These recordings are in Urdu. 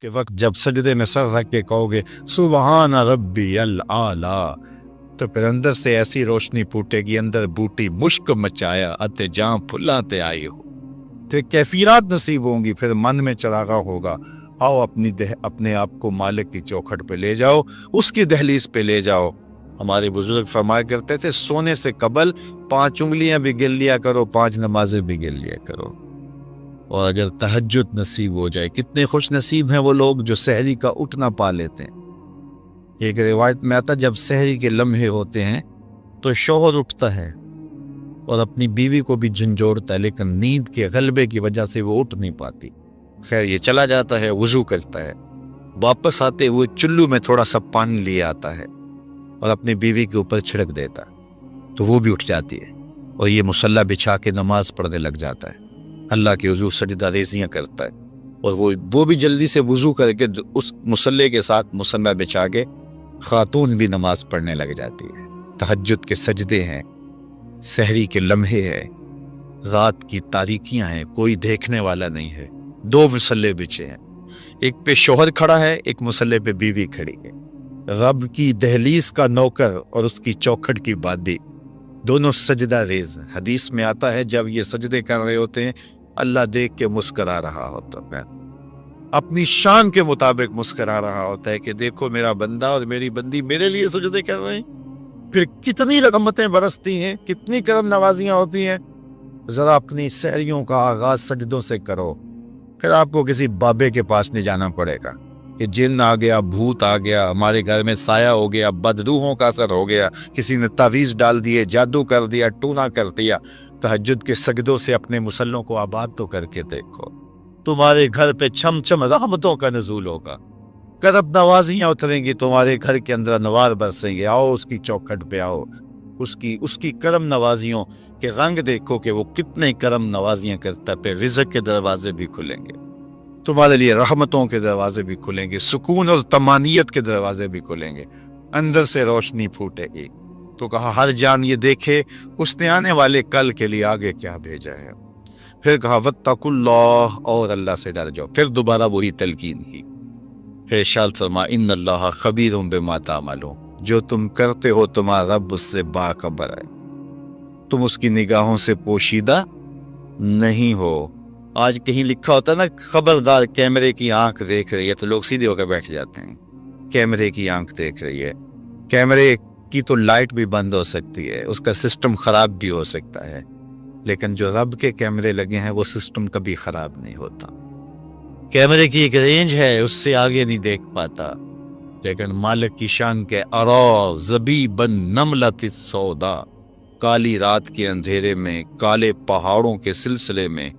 کے وقت جب سجدے میں سر رکھ کے کہو گے سبحان ربی العالی، تو پھر اندر سے ایسی روشنی پھوٹے گی، اندر بوٹی مشک مچایا اتے جاں پھلاں تے آئی ہو، پھر کیفیرات نصیب ہوں گی، پھر من میں چراغا ہوگا، آؤ اپنے آپ کو مالک کی چوکھٹ پہ لے جاؤ، اس کی دہلیز پہ لے جاؤ۔ ہمارے بزرگ فرمایا کرتے تھے سونے سے قبل 5 انگلیاں بھی گن لیا کرو، 5 نمازیں بھی گن لیا کرو۔ اور اگر تہجد نصیب ہو جائے، کتنے خوش نصیب ہیں وہ لوگ جو سحری کا اٹھنا پا لیتے ہیں۔ ایک روایت میں آتا جب سحری کے لمحے ہوتے ہیں تو شوہر اٹھتا ہے اور اپنی بیوی کو بھی جھنجھوڑتا ہے، لیکن نیند کے غلبے کی وجہ سے وہ اٹھ نہیں پاتی۔ خیر یہ چلا جاتا ہے، وضو کرتا ہے، واپس آتے ہوئے چلو میں تھوڑا سا پانی لے آتا ہے اور اپنی بیوی کے اوپر چھڑک دیتا ہے، تو وہ بھی اٹھ جاتی ہے اور یہ مصلی بچھا کے نماز پڑھنے لگ جاتا ہے، اللہ کے حضور سجدہ ریزیاں کرتا ہے، اور وہ بھی جلدی سے وضو کر کے اس مصلی کے ساتھ مصلی بچھا کے خاتون بھی نماز پڑھنے لگ جاتی ہے۔ تہجد کے سجدے ہیں، سحری کے لمحے ہیں، رات کی تاریکیاں ہیں، کوئی دیکھنے والا نہیں ہے، 2 مصلی بچھے ہیں، ایک پہ شوہر کھڑا ہے، ایک مصلی پہ بیوی کھڑی ہے، رب کی دہلیز کا نوکر اور اس کی چوکھٹ کی بادی، دونوں سجدہ ریز۔ حدیث میں آتا ہے جب یہ سجدے کر رہے ہوتے ہیں اللہ دیکھ کے مسکرا رہا ہوتا ہے، اپنی شان کے مطابق مسکرا رہا ہوتا ہے کہ دیکھو میرا بندہ اور میری بندی میرے لیے سجدے کر رہے ہیں، پھر کتنی رحمتیں برستی ہیں، کتنی کرم نوازیاں ہوتی ہیں۔ ذرا اپنی سحریوں کا آغاز سجدوں سے کرو، پھر آپ کو کسی بابے کے پاس نہیں جانا پڑے گا کہ جن آ گیا، بھوت آ گیا، ہمارے گھر میں سایہ ہو گیا، بدروحوں کا اثر ہو گیا، کسی نے تعویذ ڈال دیے، جادو کر دیا، ٹونا کر دیا۔ تہجد کے سجدوں سے اپنے مسلوں کو آباد تو کر کے دیکھو، تمہارے گھر پہ چھم چھم رحمتوں کا نزول ہوگا، کرم نوازیاں اتریں گی، تمہارے گھر کے اندر انوار برسیں گے۔ آؤ اس کی چوکھٹ پہ آؤ، اس کی کرم نوازیوں کے رنگ دیکھو کہ وہ کتنے کرم نوازیاں کرتا ہے، پھر رزق کے دروازے بھی کھلیں گے، تمہارے لیے رحمتوں کے دروازے بھی کھلیں گے، سکون اور طمانیت کے دروازے بھی کھلیں گے، اندر سے روشنی پھوٹے گی۔ تو کہا ہر جان یہ دیکھے اس نے آنے والے کل کے لیے آگے کیا بھیجا ہے۔ پھر کہا واتقوا اللہ، اور اللہ سے ڈر جاؤ، پھر دوبارہ وہی تلقین کی۔ پھر ارشاد فرما ان اللہ خبیر بما تعملون، جو تم کرتے ہو تمہارا رب اس سے باخبر ہے، تم اس کی نگاہوں سے پوشیدہ نہیں ہو۔ آج کہیں لکھا ہوتا ہے نا خبردار کیمرے کی آنکھ دیکھ رہی ہے، تو لوگ سیدھے ہو کے بیٹھ جاتے ہیں، کیمرے کی آنکھ دیکھ رہی ہے۔ کیمرے کی تو لائٹ بھی بند ہو سکتی ہے، اس کا سسٹم خراب بھی ہو سکتا ہے، لیکن جو رب کے کیمرے لگے ہیں وہ سسٹم کبھی خراب نہیں ہوتا۔ کیمرے کی ایک رینج ہے، اس سے آگے نہیں دیکھ پاتا، لیکن مالک کی شان کے ارا زبیبا نملۃ السودا، کالی رات کے اندھیرے میں، کالے پہاڑوں کے سلسلے میں،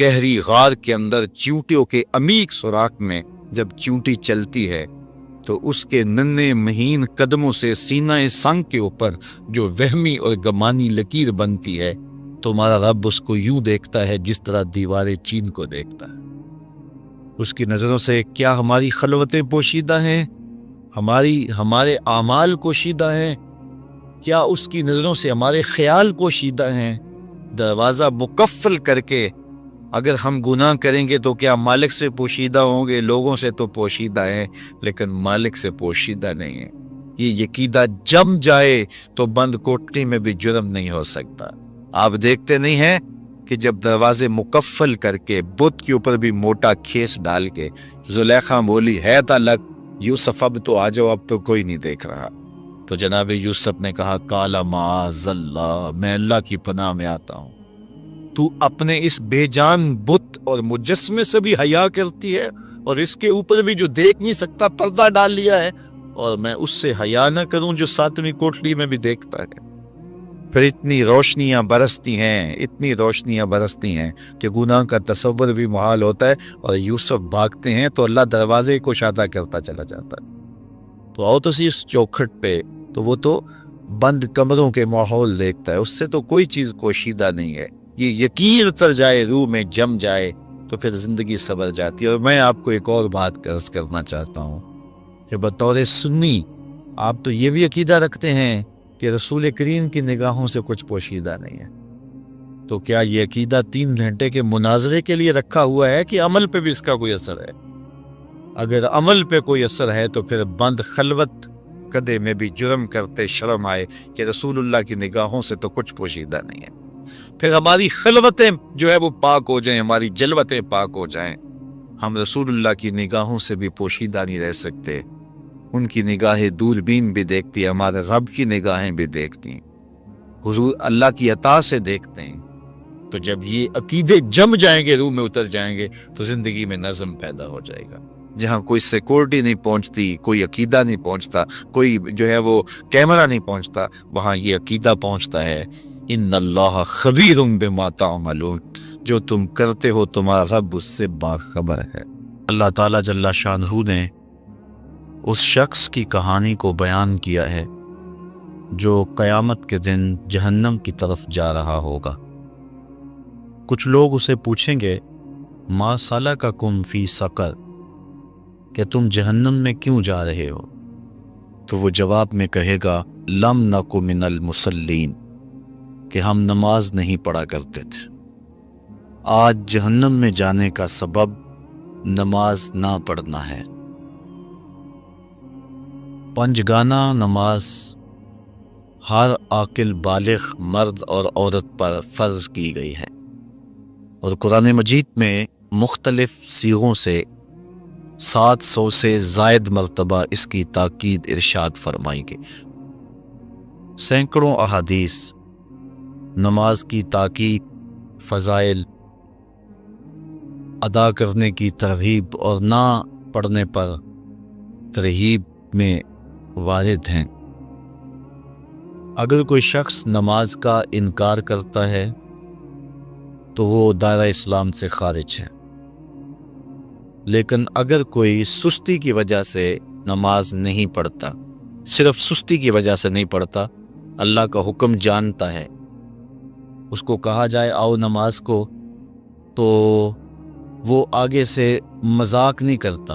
گہری غار کے اندر چیونٹیوں کے عمیق سوراخ میں جب چیونٹی چلتی ہے تو اس کے ننھے مہین قدموں سے سینہ سنگ کے اوپر جو وہمی اور گمانی لکیر بنتی ہے، تمہارا رب اس کو یوں دیکھتا ہے جس طرح دیوار چین کو دیکھتا ہے۔ اس کی نظروں سے کیا ہماری خلوتیں پوشیدہ ہیں، ہمارے اعمال پوشیدہ ہیں، کیا اس کی نظروں سے ہمارے خیال پوشیدہ ہیں؟ دروازہ مقفل کر کے اگر ہم گناہ کریں گے تو کیا مالک سے پوشیدہ ہوں گے؟ لوگوں سے تو پوشیدہ ہیں لیکن مالک سے پوشیدہ نہیں ہیں۔ یہ عقیدہ جم جائے تو بند کوٹری میں بھی جرم نہیں ہو سکتا۔ آپ دیکھتے نہیں ہیں کہ جب دروازے مقفل کر کے بت کے اوپر بھی موٹا کھیس ڈال کے زلیخا بولی ہے تلک یوسف اب تو آ جاؤ، اب تو کوئی نہیں دیکھ رہا، تو جناب یوسف نے کہا کالا معاذ اللہ، میں اللہ کی پناہ میں آتا ہوں، تو اپنے اس بے جان بت اور مجسمے سے بھی حیا کرتی ہے، اور اس کے اوپر بھی جو دیکھ نہیں سکتا پردہ ڈال لیا ہے، اور میں اس سے حیا نہ کروں جو 7ویں کوٹری میں بھی دیکھتا ہے۔ پھر اتنی روشنیاں برستی ہیں کہ گناہ کا تصور بھی محال ہوتا ہے، اور یوسف بھاگتے ہیں تو اللہ دروازے کو کشادہ کرتا چلا جاتا ہے۔ تو آؤ تو اس چوکھٹ پہ، تو وہ تو بند کمروں کے ماحول دیکھتا ہے، اس سے تو کوئی چیز پوشیدہ نہیں ہے۔ یہ یقین اتر جائے، روح میں جم جائے تو پھر زندگی سنور جاتی ہے۔ اور میں آپ کو ایک اور بات عرض کرنا چاہتا ہوں کہ بطور سنی آپ تو یہ بھی عقیدہ رکھتے ہیں کہ رسول کریم کی نگاہوں سے کچھ پوشیدہ نہیں ہے، تو کیا یہ عقیدہ 3 گھنٹے کے مناظرے کے لیے رکھا ہوا ہے کہ عمل پہ بھی اس کا کوئی اثر ہے؟ اگر عمل پہ کوئی اثر ہے تو پھر بند خلوت کدے میں بھی جرم کرتے شرم آئے کہ رسول اللہ کی نگاہوں سے تو کچھ پوشیدہ نہیں ہے۔ پھر ہماری خلوتیں جو ہے وہ پاک ہو جائیں، ہماری جلوتیں پاک ہو جائیں، ہم رسول اللہ کی نگاہوں سے بھی پوشیدہ نہیں رہ سکتے۔ ان کی نگاہیں دوربین بھی دیکھتی ہیں، ہمارے رب کی نگاہیں بھی دیکھتی ہیں، حضور اللہ کی عطا سے دیکھتے ہیں۔ تو جب یہ عقیدے جم جائیں گے، روح میں اتر جائیں گے، تو زندگی میں نظم پیدا ہو جائے گا۔ جہاں کوئی سیکورٹی نہیں پہنچتی، کوئی عقیدہ نہیں پہنچتا، کوئی جو ہے وہ کیمرہ نہیں پہنچتا، وہاں یہ عقیدہ پہنچتا ہے، ان اللہ خبیر بما تعملون، جو تم کرتے ہو تمہارا رب اس سے باخبر ہے۔ اللہ تعالیٰ جل شانہ نے اس شخص کی کہانی کو بیان کیا ہے جو قیامت کے دن جہنم کی طرف جا رہا ہوگا۔ کچھ لوگ اسے پوچھیں گے ما سلککم فی سقر، کہ تم جہنم میں کیوں جا رہے ہو؟ تو وہ جواب میں کہے گا لم نک من المصلین، کہ ہم نماز نہیں پڑھا کرتے تھے۔ آج جہنم میں جانے کا سبب نماز نہ پڑھنا ہے۔ پنجگانہ نماز ہر عاقل بالغ مرد اور عورت پر فرض کی گئی ہے، اور قرآن مجید میں مختلف صیغوں سے 700 سے زائد مرتبہ اس کی تاکید ارشاد فرمائی گئی۔ سینکڑوں احادیث نماز کی تاکید، فضائل، ادا کرنے کی ترغیب اور نہ پڑھنے پر ترہیب میں وارد ہیں۔ اگر کوئی شخص نماز کا انکار کرتا ہے تو وہ دائرہ اسلام سے خارج ہے، لیکن اگر کوئی سستی کی وجہ سے نماز نہیں پڑھتا، صرف سستی کی وجہ سے نہیں پڑھتا، اللہ کا حکم جانتا ہے، اس کو کہا جائے آؤ نماز کو، تو وہ آگے سے مذاق نہیں کرتا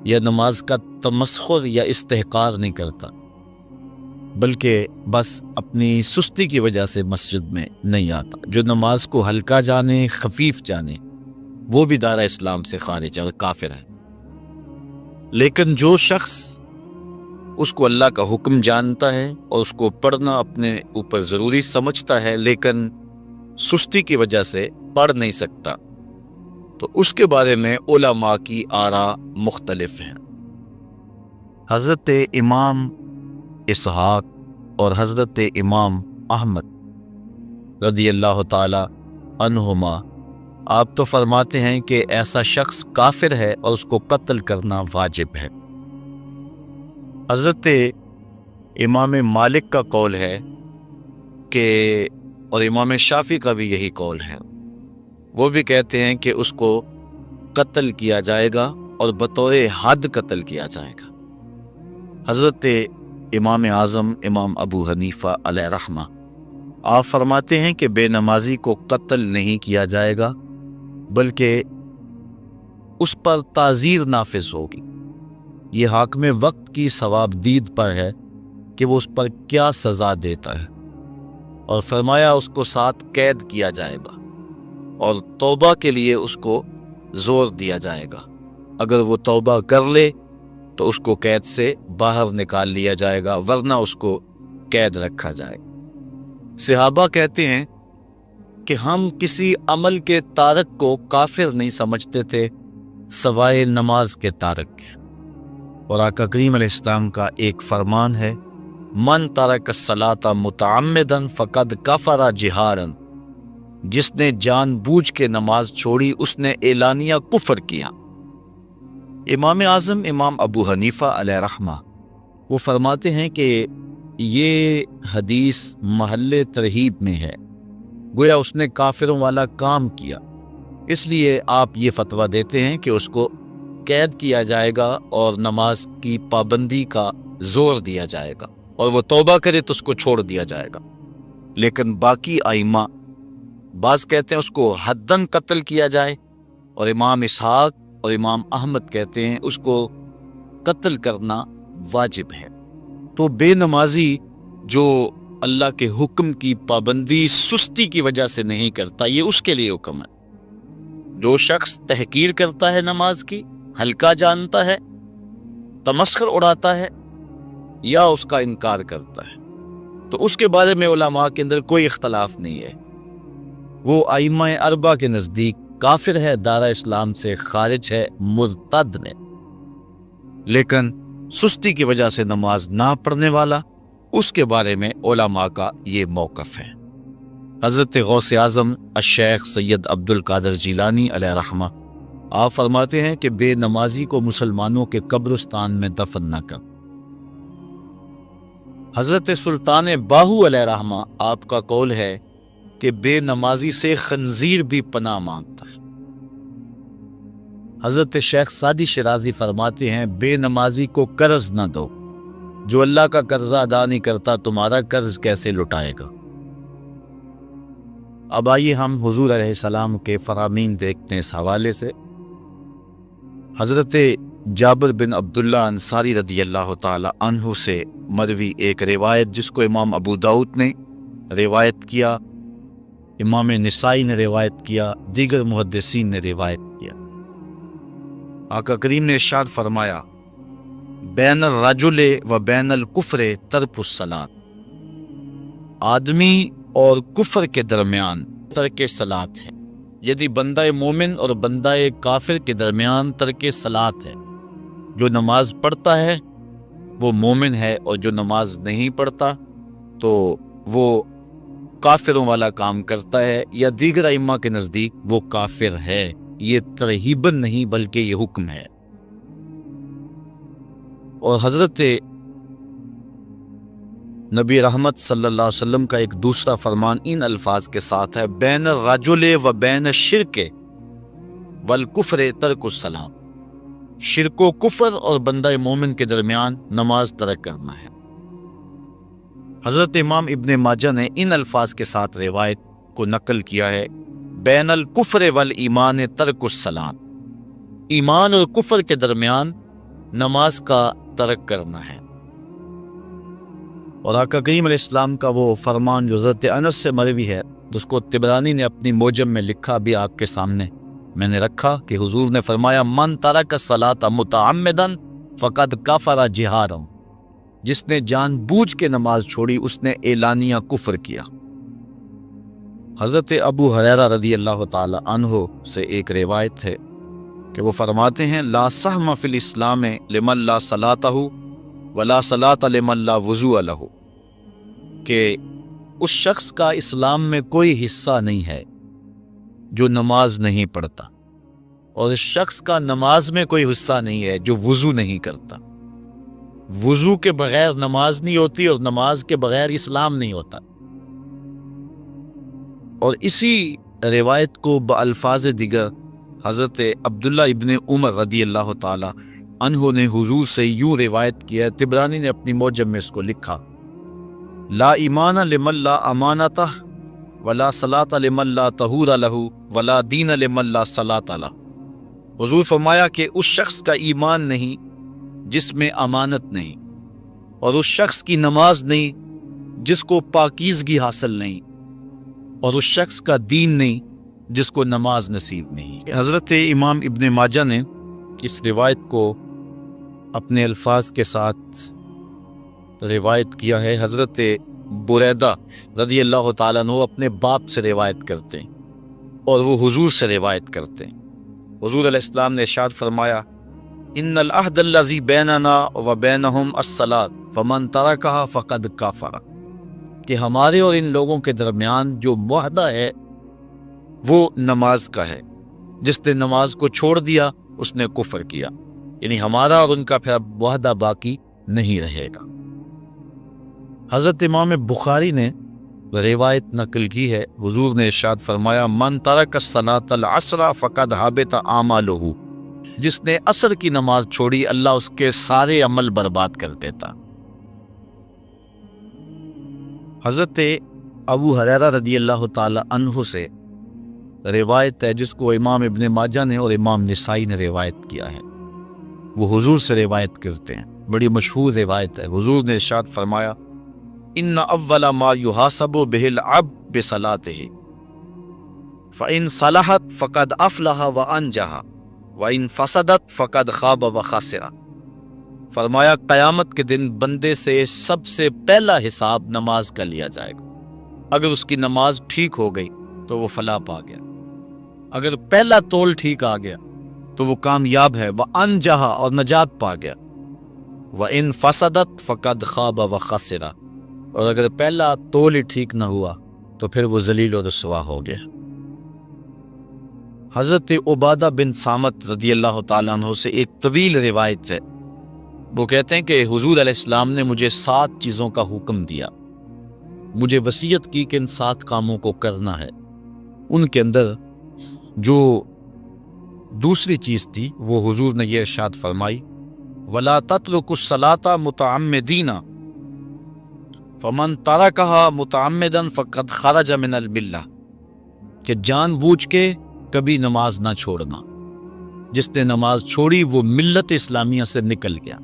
یا نماز کا تمسخر یا استحقار نہیں کرتا، بلکہ بس اپنی سستی کی وجہ سے مسجد میں نہیں آتا۔ جو نماز کو ہلکا جانے، خفیف جانے، وہ بھی دائرہ اسلام سے خارج ہے اور کافر ہے۔ لیکن جو شخص اس کو اللہ کا حکم جانتا ہے اور اس کو پڑھنا اپنے اوپر ضروری سمجھتا ہے، لیکن سستی کی وجہ سے پڑھ نہیں سکتا، تو اس کے بارے میں علماء کی آراء مختلف ہیں۔ حضرت امام اسحاق اور حضرت امام احمد رضی اللہ تعالی عنہما آپ تو فرماتے ہیں کہ ایسا شخص کافر ہے اور اس کو قتل کرنا واجب ہے۔ حضرت امام مالک کا قول ہے کہ، اور امام شافعی کا بھی یہی قول ہے، وہ بھی کہتے ہیں کہ اس کو قتل کیا جائے گا اور بطور حد قتل کیا جائے گا۔ حضرت امام اعظم امام ابو حنیفہ علیہ رحمہ آپ فرماتے ہیں کہ بے نمازی کو قتل نہیں کیا جائے گا، بلکہ اس پر تعزیر نافذ ہوگی۔ یہ حاکم وقت کی ثواب دید پر ہے کہ وہ اس پر کیا سزا دیتا ہے، اور فرمایا اس کو 7 قید کیا جائے گا اور توبہ کے لیے اس کو زور دیا جائے گا۔ اگر وہ توبہ کر لے تو اس کو قید سے باہر نکال لیا جائے گا، ورنہ اس کو قید رکھا جائے گا۔ صحابہ کہتے ہیں کہ ہم کسی عمل کے تارک کو کافر نہیں سمجھتے تھے سوائے نماز کے تارک۔ اور آقا کریم علیہ السلام کا ایک فرمان ہے من ترک الصلاۃ متعمدا فقد کفر جہارا، جس نے جان بوجھ کے نماز چھوڑی اس نے اعلانیہ کفر کیا۔ امام اعظم امام ابو حنیفہ علیہ رحمہ وہ فرماتے ہیں کہ یہ حدیث محل ترہیب میں ہے، گویا اس نے کافروں والا کام کیا، اس لیے آپ یہ فتویٰ دیتے ہیں کہ اس کو قید کیا جائے گا اور نماز کی پابندی کا زور دیا جائے گا، اور وہ توبہ کرے تو اس کو چھوڑ دیا جائے گا۔ لیکن باقی ائمہ بعض کہتے ہیں اس کو حداً قتل کیا جائے، اور امام اسحاق اور امام احمد کہتے ہیں اس کو قتل کرنا واجب ہے۔ تو بے نمازی جو اللہ کے حکم کی پابندی سستی کی وجہ سے نہیں کرتا، یہ اس کے لیے حکم ہے۔ جو شخص تحقیر کرتا ہے نماز کی، ہلکا جانتا ہے، تمسخر اڑاتا ہے یا اس کا انکار کرتا ہے، تو اس کے بارے میں علماء کے اندر کوئی اختلاف نہیں ہے، وہ ائمہ اربعہ کے نزدیک کافر ہے، دارہ اسلام سے خارج ہے، مرتد ہے۔ لیکن سستی کی وجہ سے نماز نہ پڑھنے والا، اس کے بارے میں علماء کا یہ موقف ہے۔ حضرت غوث اعظم الشیخ سید عبد القادر جیلانی علیہ رحمہ آپ فرماتے ہیں کہ بے نمازی کو مسلمانوں کے قبرستان میں دفن نہ کر۔ حضرت سلطان باہو علیہ رحمہ آپ کا قول ہے کہ بے نمازی سے خنزیر بھی پناہ مانگتا ہے۔ حضرت شیخ سعدی شیرازی فرماتے ہیں بے نمازی کو قرض نہ دو، جو اللہ کا قرضہ ادا نہیں کرتا تمہارا قرض کیسے لٹائے گا۔ اب آئیے ہم حضور علیہ السلام کے فرامین دیکھتے ہیں اس حوالے سے۔ حضرت جابر بن عبداللہ انصاری رضی اللہ تعالی عنہ سے مروی ایک روایت جس کو امام ابو داؤد نے روایت کیا، امام نسائی نے روایت کیا، دیگر محدثین نے روایت کیا۔ آقا کریم نے ارشاد فرمایا بین الرجل و بین الکفر ترک الصلاۃ، آدمی اور کفر کے درمیان ترک صلاۃ ہے، یعنی بندہ مومن اور بندہ کافر کے درمیان ترک صلاۃ ہے۔ جو نماز پڑھتا ہے وہ مومن ہے، اور جو نماز نہیں پڑھتا تو وہ کافروں والا کام کرتا ہے، یا دیگر ائمہ کے نزدیک وہ کافر ہے۔ یہ ترہیباً نہیں بلکہ یہ حکم ہے۔ اور حضرت نبی رحمت صلی اللہ علیہ وسلم کا ایک دوسرا فرمان ان الفاظ کے ساتھ ہے بین الرجل و بین الشرک والکفر ترک الصلاۃ، شرک و کفر اور بندہ مومن کے درمیان نماز ترک کرنا ہے۔ حضرت امام ابن ماجہ نے ان الفاظ کے ساتھ روایت کو نقل کیا ہے بین الکفر والایمان ترک الصلاۃ، ایمان اور کفر کے درمیان نماز کا ترک کرنا ہے۔ اور آقا کریم علیہ السلام کا وہ فرمان جو حضرت انس سے مروی ہے، جس کو طبرانی نے اپنی موجم میں لکھا بھی آپ کے سامنے میں نے رکھا، کہ حضور نے فرمایا من ترک الصلاۃ متعمدا فقد کفر جہارا، جس نے جان بوجھ کے نماز چھوڑی اس نے اعلانیہ کفر کیا۔ حضرت ابو ہریرہ رضی اللہ تعالی عنہ سے ایک روایت ہے کہ وہ فرماتے ہیں لا سہم فی الاسلام لمن لا صلاۃ ولا صلاۃ لمن لا وضوء لہ، کہ اس شخص کا اسلام میں کوئی حصہ نہیں ہے جو نماز نہیں پڑھتا، اور اس شخص کا نماز میں کوئی حصہ نہیں ہے جو وضو نہیں کرتا۔ وضو کے بغیر نماز نہیں ہوتی، اور نماز کے بغیر اسلام نہیں ہوتا۔ اور اسی روایت کو بالفاظ دیگر حضرت عبداللہ ابن عمر رضی اللہ تعالی عنہ نے حضور سے یوں روایت کیا ہے، طبرانی نے اپنی موجم میں اس کو لکھا لا ایمان لمن لا امانتہ ولا صلاۃ لمن لا طہور لہ ولا دین لمن لا صلاۃ لہ۔ حضور فرمایا کہ اس شخص کا ایمان نہیں جس میں امانت نہیں، اور اس شخص کی نماز نہیں جس کو پاکیزگی حاصل نہیں، اور اس شخص کا دین نہیں جس کو نماز نصیب نہیں۔ حضرت امام ابن ماجہ نے اس روایت کو اپنے الفاظ کے ساتھ روایت کیا ہے۔ حضرت بریدہ رضی اللہ تعالیٰ عنہ اپنے باپ سے روایت کرتے ہیں اور وہ حضور سے روایت کرتے ہیں۔ حضور علیہ السلام نے ارشاد فرمایا ان العہد الذی بیننا و بینہم الصلاۃ فمن ترکہا فقد کفر، کہ ہمارے اور ان لوگوں کے درمیان جو معاہدہ ہے وہ نماز کا ہے، جس نے نماز کو چھوڑ دیا اس نے کفر کیا، یعنی ہمارا اور ان کا پھر اب معاہدہ باقی نہیں رہے گا۔ حضرت امام بخاری نے روایت نقل کی ہے، حضور نے ارشاد فرمایا من ترک الصلاۃ العصر فقد حبط اعمالہ، جس نے عصر کی نماز چھوڑی اللہ اس کے سارے عمل برباد کر دیتا۔ حضرت ابو ہریرہ رضی اللہ تعالی عنہ سے روایت ہے جس کو امام ابن ماجہ نے اور امام نسائی نے روایت کیا ہے، وہ حضور سے روایت کرتے ہیں، بڑی مشہور روایت ہے۔ حضور نے ارشاد فرمایا ان اول ما یحاسب به العبد بصلاته فان صلحت فقد افلح وانجح وان فسدت فقد خاب وخسر۔ فرمایا قیامت کے دن بندے سے سب سے پہلا حساب نماز کا لیا جائے گا۔ اگر اس کی نماز ٹھیک ہو گئی تو وہ فلاح پا گیا، اگر پہلا تول ٹھیک آ گیا تو وہ کامیاب ہے، وانجح اور نجات پا گیا، وان فسدت فقد خاب وخسر، اور اگر پہلا تول ہی ٹھیک نہ ہوا تو پھر وہ ذلیل و رسوا ہو گیا۔ حضرت عبادہ بن صامت رضی اللہ تعالیٰ عنہ سے ایک طویل روایت ہے، وہ کہتے ہیں کہ حضور علیہ السلام نے مجھے 7 چیزوں کا حکم دیا، مجھے وصیت کی کہ ان 7 کاموں کو کرنا ہے۔ ان کے اندر جو دوسری چیز تھی وہ حضور نے یہ ارشاد فرمائی، وَلَا تَتْرُكُوا الصَّلَاةَ مُتَعَمِّدِينَ فَمَنْ تَرَكَهَا مُتَعَمِّدًا فَقَدْ خَرَجَ مِنَ الْمِلَّةِ، کہ جان بوجھ کے کبھی نماز نہ چھوڑنا، جس نے نماز چھوڑی وہ ملت اسلامیہ سے نکل گیا۔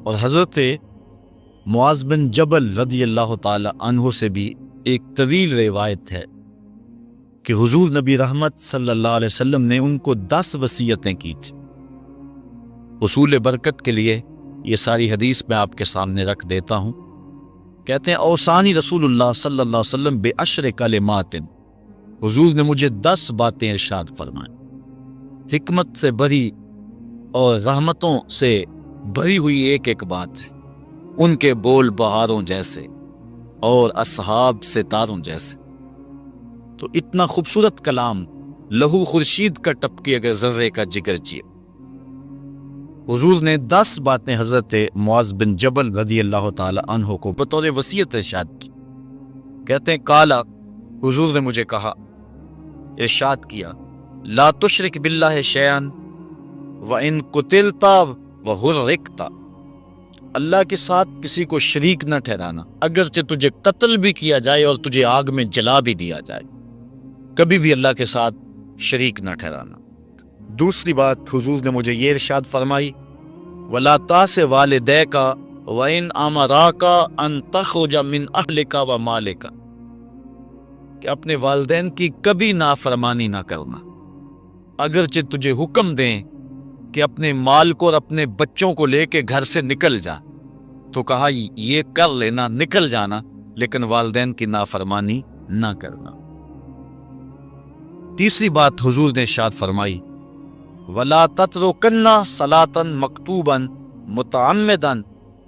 اور حضرت معاذ بن جبل رضی اللہ تعالی عنہ سے بھی ایک طویل روایت ہے کہ حضور نبی رحمت صلی اللہ علیہ وسلم نے ان کو 10 وصیتیں کی تھی۔ اصول برکت کے لیے یہ ساری حدیث میں آپ کے سامنے رکھ دیتا ہوں۔ کہتے ہیں اوصانی رسول اللہ صلی اللہ علیہ وسلم بعشر کلمات، حضور نے مجھے 10 باتیں ارشاد فرمائیں، حکمت سے بھری اور رحمتوں سے بھری ہوئی ایک ایک بات ہے، ان کے بول بہاروں جیسے اور اصحاب ستاروں جیسے۔ تو اتنا خوبصورت کلام لہو خورشید کا ٹپکی اگر ذرے کا جگر چیے۔ حضور نے 10 باتیں حضرت معاذ بن جبل رضی اللہ تعالی عنہ کو بطور وصیت ارشاد کی۔ کہتے ہیں کالا، حضور نے مجھے کہا، ارشاد کیا، لا تشرک باللہ شیئا وان قتلت وحرقت، اللہ کے ساتھ کسی کو شریک نہ ٹھہرانا، اگرچہ تجھے قتل بھی کیا جائے اور تجھے آگ میں جلا بھی دیا جائے، کبھی بھی اللہ کے ساتھ شریک نہ ٹھہرانا۔ دوسری بات حضور نے مجھے یہ ارشاد فرمائی، وَلَا تَعْصِ وَالِدَيْكَ وَإِنْ أَمَرَاكَ أَن تَخْرُجَ مِنْ أَهْلِكَ وَمَالِكَ، کہ اپنے والدین کی کبھی نافرمانی نہ کرنا، اگرچہ تجھے حکم دیں کہ اپنے مال کو اور اپنے بچوں کو لے کے گھر سے نکل جا، تو کہا یہ کر لینا، نکل جانا، لیکن والدین کی نافرمانی نہ کرنا۔ تیسری بات حضور نے ارشاد فرمائی، وَلَا تَتْرُكَنَّ صَلَاةً مَكْتُوبًا مُتَعَمِّدًا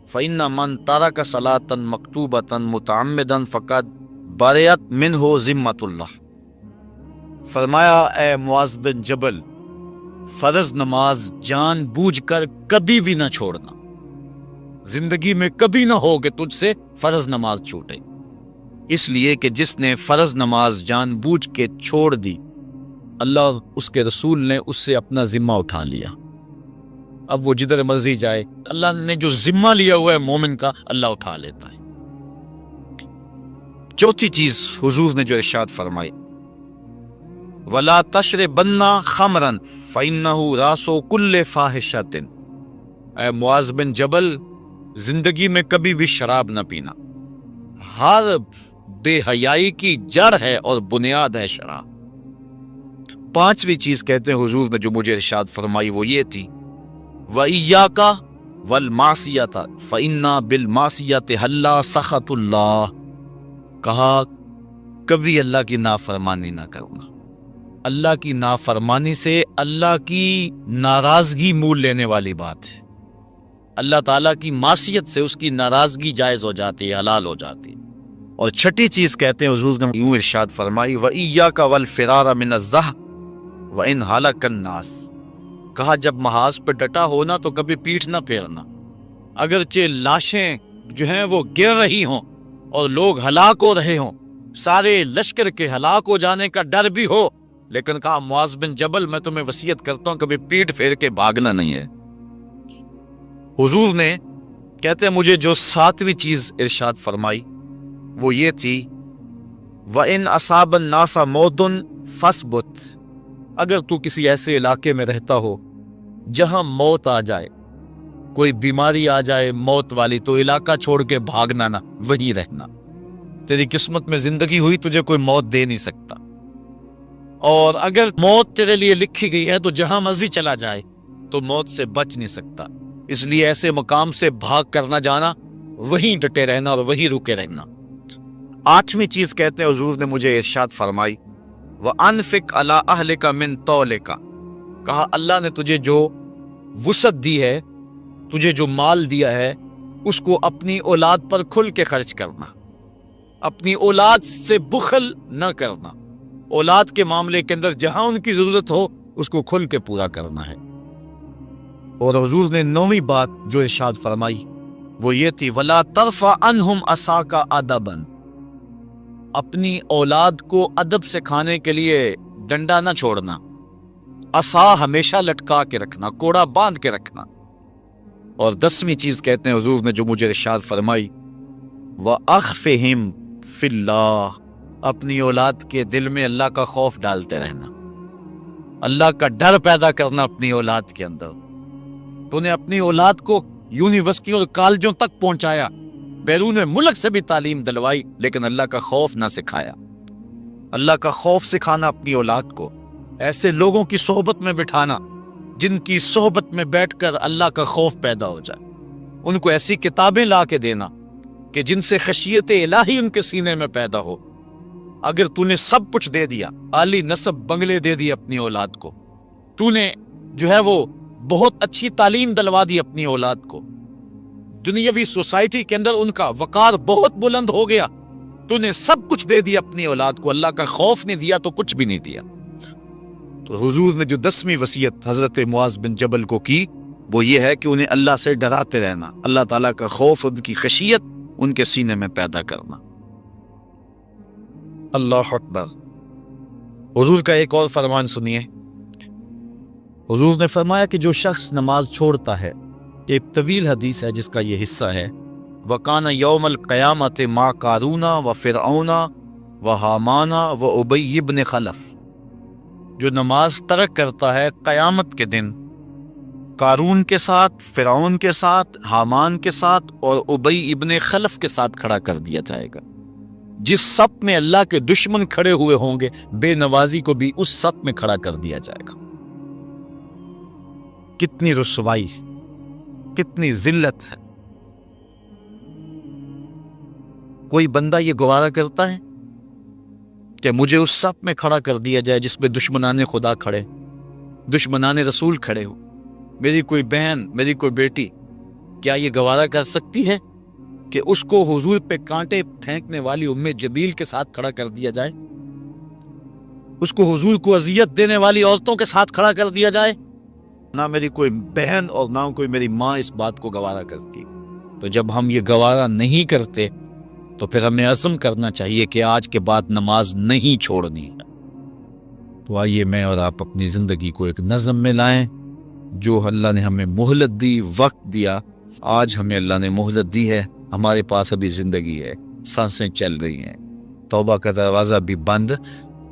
فَإِنَّ مَنْ تَرَكَ صَلَاةً مَكْتُوبَةً مُتَعَمِّدًا فَقَدْ بَرِئَتْ مِنْهُ ذِمَّةُ اللَّهِ۔ فرمایا اے معاذ بن جبل، فرض نماز جان بوجھ کر کبھی بھی نہ چھوڑنا، زندگی میں کبھی نہ ہو کہ تجھ سے فرض نماز چھوٹے، اس لیے کہ جس نے فرض نماز جان بوجھ کے چھوڑ دی، اللہ اس کے رسول نے اس سے اپنا ذمہ اٹھا لیا، اب وہ جدھر مرضی جائے، اللہ نے جو ذمہ لیا ہوا ہے مومن کا، اللہ اٹھا لیتا ہے۔ چوتھی چیز حضور نے جو ارشاد فرمائی، وَلَا تَشْرِبَنَّ خَمْرًا فَإِنَّهُ رَأْسُ كُلِّ فَاحِشَةٍ، اے معاذ بن جبل، زندگی میں کبھی بھی شراب نہ پینا، ہر بے حیائی کی جڑ ہے اور بنیاد ہے شراب۔ پانچویں چیز کہتے ہیں حضور نے جو مجھے ارشاد فرمائی وہ یہ تھی، وَإِيَّاكَ وَالْمَعْصِيَةَ فَإِنَّ بِالْمَعْصِيَةِ حَلَّ سَخَطُ اللَّهِ، کہا کبھی اللہ کی نافرمانی نہ کرنا، اللہ کی نافرمانی سے اللہ کی ناراضگی مول لینے والی بات ہے، اللہ تعالیٰ کی معصیت سے اس کی ناراضگی جائز ہو جاتی ہے، حلال ہو جاتی ہے۔ اور چھٹی چیز کہتے ہیں حضور نے یوں ارشاد فرمائی، وَإِيَّاكَ وَالْفِرَارَ مِنَ الزَّحْفِ وَإِنْ هَلَكَ النَّاسِ، کہا جب محاذ پہ ڈٹا ہونا تو کبھی پیٹھ نہ پھیرنا، اگرچہ لاشیں جو ہیں وہ گر رہی ہوں اور لوگ ہلاک ہو رہے ہوں، سارے لشکر کے ہلاک ہو جانے کا ڈر بھی ہو، لیکن کہا معاذ بن جبل میں تمہیں وصیت کرتا ہوں کبھی پیٹ پھیر کے بھاگنا نہیں ہے۔ حضور نے کہتے ہیں مجھے جو 7ویں چیز ارشاد فرمائی وہ یہ تھی، وَإِنْ أَصَابَ النَّاسَ مَوْتٌ فَاصْبُتْ، اگر تو کسی ایسے علاقے میں رہتا ہو جہاں موت آ جائے کوئی بیماری آ جائے موت والی تو علاقہ چھوڑ کے بھاگنا نہ، وہیں رہنا۔ تیری قسمت میں زندگی ہوئی، تجھے کوئی موت دے نہیں سکتا، اور اگر موت تیرے لیے لکھی گئی ہے تو جہاں مرضی چلا جائے تو موت سے بچ نہیں سکتا۔ اس لیے ایسے مقام سے بھاگ کر نہ جانا، وہیں ڈٹے رہنا اور وہیں رکے رہنا۔ آٹھویں چیز کہتے ہیں حضور نے مجھے ارشاد فرمائی، وَأَنفِقْ عَلَىٰ أَهْلِكَ مِن طَوْلِكَ، کہا اللہ نے تجھے جو وسعت دی ہے، تجھے جو مال دیا ہے، اس کو اپنی اولاد پر کھل کے خرچ کرنا، اپنی اولاد سے بخل نہ کرنا، اولاد کے معاملے کے اندر جہاں ان کی ضرورت ہو اس کو کھل کے پورا کرنا ہے۔ اور حضور نے نویں بات جو ارشاد فرمائی وہ یہ تھی، وَلَا تَرْفَعْ عَنْهُمْ عَصَاكَ أَدَبًا، اپنی اولاد کو ادب سکھانے کے لیے ڈنڈا نہ چھوڑنا، عصا ہمیشہ لٹکا کے رکھنا، کوڑا باندھ کے رکھنا۔ اور 10ویں چیز کہتے ہیں حضور نے جو مجھے ارشاد فرمائی، وَأَخْفِهِمْ فِي اللَّهِ، اپنی اولاد کے دل میں اللہ کا خوف ڈالتے رہنا، اللہ کا ڈر پیدا کرنا اپنی اولاد کے اندر۔ تو نے اپنی اولاد کو یونیورسٹی اور کالجوں تک پہنچایا، بیرون ملک سے بھی تعلیم دلوائی، لیکن اللہ کا خوف نہ سکھایا۔ اللہ کا خوف سکھانا اپنی اولاد کو، ایسے لوگوں کی صحبت میں بٹھانا جن کی صحبت میں بیٹھ کر اللہ کا خوف پیدا ہو جائے، ان کو ایسی کتابیں لا کے دینا کہ جن سے خشیت الہی ان کے سینے میں پیدا ہو۔ اگر تو نے سب کچھ دے دیا، عالی نسب بنگلے دے دی اپنی اولاد کو، تو نے جو ہے وہ بہت اچھی تعلیم دلوا دی اپنی اولاد کو، دنیاوی سوسائٹی کے اندر ان کا وقار بہت بلند ہو گیا، تو نے سب کچھ دے دیا اپنی اولاد کو، اللہ کا خوف نہیں دیا تو کچھ بھی نہیں دیا۔ تو حضور نے جو 10ویں وصیت حضرت معاذ بن جبل کو کی وہ یہ ہے کہ انہیں اللہ سے ڈراتے رہنا، اللہ تعالیٰ کا خوف، ان کی خشیت ان کے سینے میں پیدا کرنا۔ اللہ اکبر۔ حضور کا ایک اور فرمان سنیے، حضور نے فرمایا کہ جو شخص نماز چھوڑتا ہے، ایک طویل حدیث ہے جس کا یہ حصہ ہے، وَكَانَ يَوْمَ الْقِيَامَةِ مَا قَارُونَ وَفِرْعَوْنَ وَحَامَانَ وَأُبَيِّ بْنِ خَلَف، جو نماز ترک کرتا ہے قیامت کے دن قارون کے ساتھ، فرعون کے ساتھ، حامان کے ساتھ اور ابی ابن خلف کے ساتھ کھڑا کر دیا جائے گا۔ جس صف میں اللہ کے دشمن کھڑے ہوئے ہوں گے، بے نوازی کو بھی اس صف میں کھڑا کر دیا جائے گا۔ کتنی رسوائی، کتنی ذلت ہے۔ کوئی بندہ یہ گوارا کرتا ہے کہ مجھے اس صف میں کھڑا کر دیا جائے جس میں دشمنان خدا کھڑے، دشمنان رسول کھڑے ہو، میری کوئی بہن، میری کوئی بیٹی کیا یہ گوارا کر سکتی ہے کہ اس کو حضور پہ کانٹے پھینکنے والی ام جبیل کے ساتھ کھڑا کر دیا جائے، اس کو حضور کو اذیت دینے والی عورتوں کے ساتھ کھڑا کر دیا جائے؟ نہ میری کوئی بہن اور نہ کوئی میری ماں اس بات کو گوارا کرتی۔ تو جب ہم یہ گوارا نہیں کرتے تو پھر ہمیں عزم کرنا چاہیے کہ آج کے بعد نماز نہیں چھوڑنی ہے۔ تو آئیے میں اور آپ اپنی زندگی کو ایک نظم میں لائیں۔ جو اللہ نے ہمیں مہلت دی، وقت دیا، آج ہمیں اللہ نے مہلت دی ہے، ہمارے پاس ابھی زندگی ہے، سانسیں چل رہی ہیں، توبہ کا دروازہ بھی بند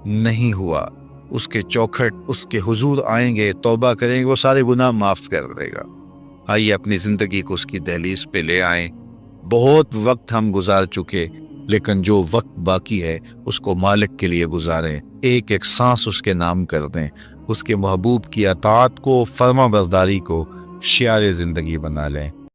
نہیں ہوا، اس کے چوکھٹ، اس کے حضور آئیں گے، توبہ کریں گے، وہ سارے گناہ معاف کر دے گا۔ آئیے اپنی زندگی کو اس کی دہلیز پہ لے آئیں۔ بہت وقت ہم گزار چکے، لیکن جو وقت باقی ہے اس کو مالک کے لیے گزاریں، ایک ایک سانس اس کے نام کر دیں، اس کے محبوب کی اطاعت کو، فرما برداری کو شعار زندگی بنا لیں۔